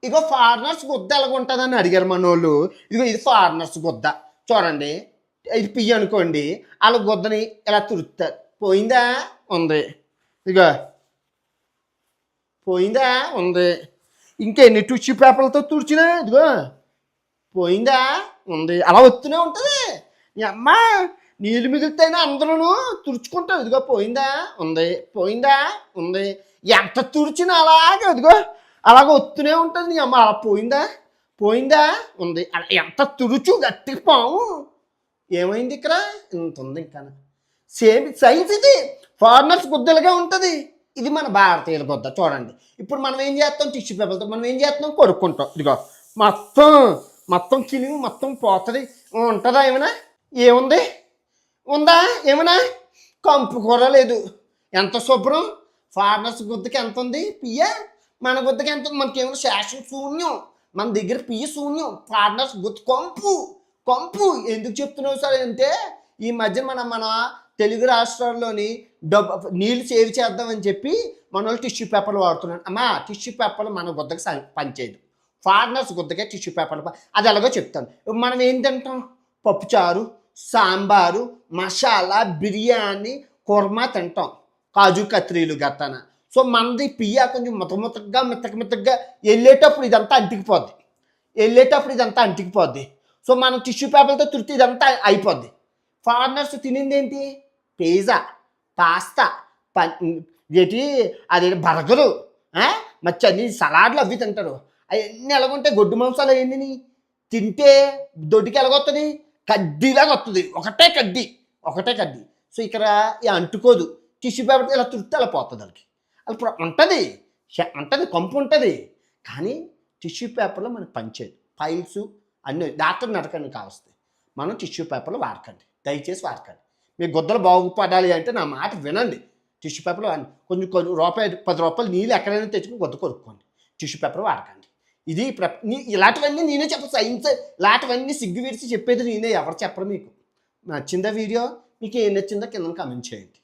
ఇగో foreigners గుద్ద ఎలాగుంటుందని అడిగారు మనోళ్ళు. ఇదిగో ఇది ఫారినర్స్ గుద్ద చూడండి. ఇది పియ్యి అనుకోండి, వాళ్ళ గుద్దని ఇలా తురుస్తారు. పోయిందా? ఉంది. ఇదిగో పోయిందా? ఉంది. ఇంకెన్ని టిష్యూ పేపర్లతో తుడిచినా ఇదిగో పోయిందా? ఉంది. అలా వస్తూనే ఉంటుంది. ఈ అమ్మ నీళ్ళు మిగిలితేనే అందరూ తుడుచుకుంటారు. ఇదిగో పోయిందా? ఉంది. పోయిందా? ఉంది. ఎంత తుడిచినా అలాగే ఇదిగో అలాగ వస్తూనే ఉంటుంది. నీ అమ్మ అలా పోయిందా? పోయిందా? ఉంది. అలా ఎంత తుడుచు గట్టికి పాము. ఏమైంది ఇక్కడ? ఇంత ఉంది. ఇంకా సేమ్ సైజ్ ఇది. ఫారినర్స్ గుద్దలుగా ఉంటుంది. ఇది మన భారతీయుల గుద్ద చూడండి. ఇప్పుడు మనం ఏం చేస్తాం? టిష్యూ పేపర్తో మనం ఏం చేస్తున్నాం? కొరుక్కుంటాం. ఇదిగో మొత్తం మొత్తం క్లీనింగ్ మొత్తం పోతుంది. ఉంటుందా ఏమైనా? ఏముంది? ఉందా ఏమైనా? కంపు కూడా లేదు. ఎంత శుభ్రం. ఫారినర్స్ గుద్దకి ఎంత ఉంది పియ్య? మన గుద్దకి ఎంత ఉంది? మనకేమైనా శాసన శూన్యం. మన దగ్గర పియ్య శూన్యం. ఫారినర్స్ గుద్ద కంపు కంపు. ఎందుకు చెప్తున్నావు సార్ అంటే ఈ మధ్య మన తెలుగు రాష్ట్రాల్లోని నీళ్ళు సేవ్ చేద్దామని చెప్పి మన వాళ్ళు టిష్యూ పేపర్లు వాడుతున్నాడు. అమ్మా టిష్యూ పేపర్లు మన గుద్దకి పనిచేయదు. ఫారినర్స్ గుద్దకే టిష్యూ పేపర్లు. అది ఎలాగో చెప్తాను. మనం ఏం తింటాం? పప్పుచారు, సాంబారు, మసాలా, బిర్యానీ, కుర్మా తింటాం. కాజు కత్రీలు గట్టన. సో మనది పియ్య కొంచెం మెత్తగా వెళ్ళేటప్పుడు ఇదంతా అంటికిపోద్ది. సో మనం టిష్యూ పేపర్లతో తుడితే ఇదంతా అయిపోద్ది. ఫారినర్స్ తినింది ఏంటి? పిజ్జా, పాస్తా, ఏంటి అది బర్గరు, మచ్చి అన్ని సలాడ్లు అవి తింటారు. అవన్నీ ఎలాగుంటాయి? గొడ్డు మాంసాలు అవన్నీ తింటే దొడ్డికి ఎలాగొస్తుంది? కడ్డీలాగా వస్తుంది. ఒకటే కడ్డీ. సో ఇక్కడ అంటుకోదు. టిష్యూ పేపర్ ఇలా తుడితే అలా పోతుంది. వాళ్ళకి అలా ఉంటుంది కంపు ఉంటుంది. కానీ టిష్యూ పేపర్లో మనకు పనిచేయదు. ఫైల్స్ అన్నీ డాక్టర్ని అడగండి కావస్తాయి. మనం టిష్యూ పేపర్లు వాడకండి, దయచేసి వాడకండి. మీ గుద్దలు బాగుపడాలి అంటే నా మాట వినండి. టిష్యూ పేపర్లు కొంచెం రూపాయలు 10 రూపాయలు నీళ్ళు ఎక్కడైనా తెచ్చుకుని గుద్ద కొనుక్కోండి. టిష్యూ పేపర్ వాడకండి. ఇది ఇలాంటివన్నీ నేనే చెప్పను. సైన్స్ ఇలాంటివన్నీ సిగ్గు విడిచి చెప్పేది నేనే. ఎవరు చెప్పరు మీకు. నచ్చిందా వీడియో? మీకు ఏం నచ్చిందో కింద కామెంట్ చేయండి.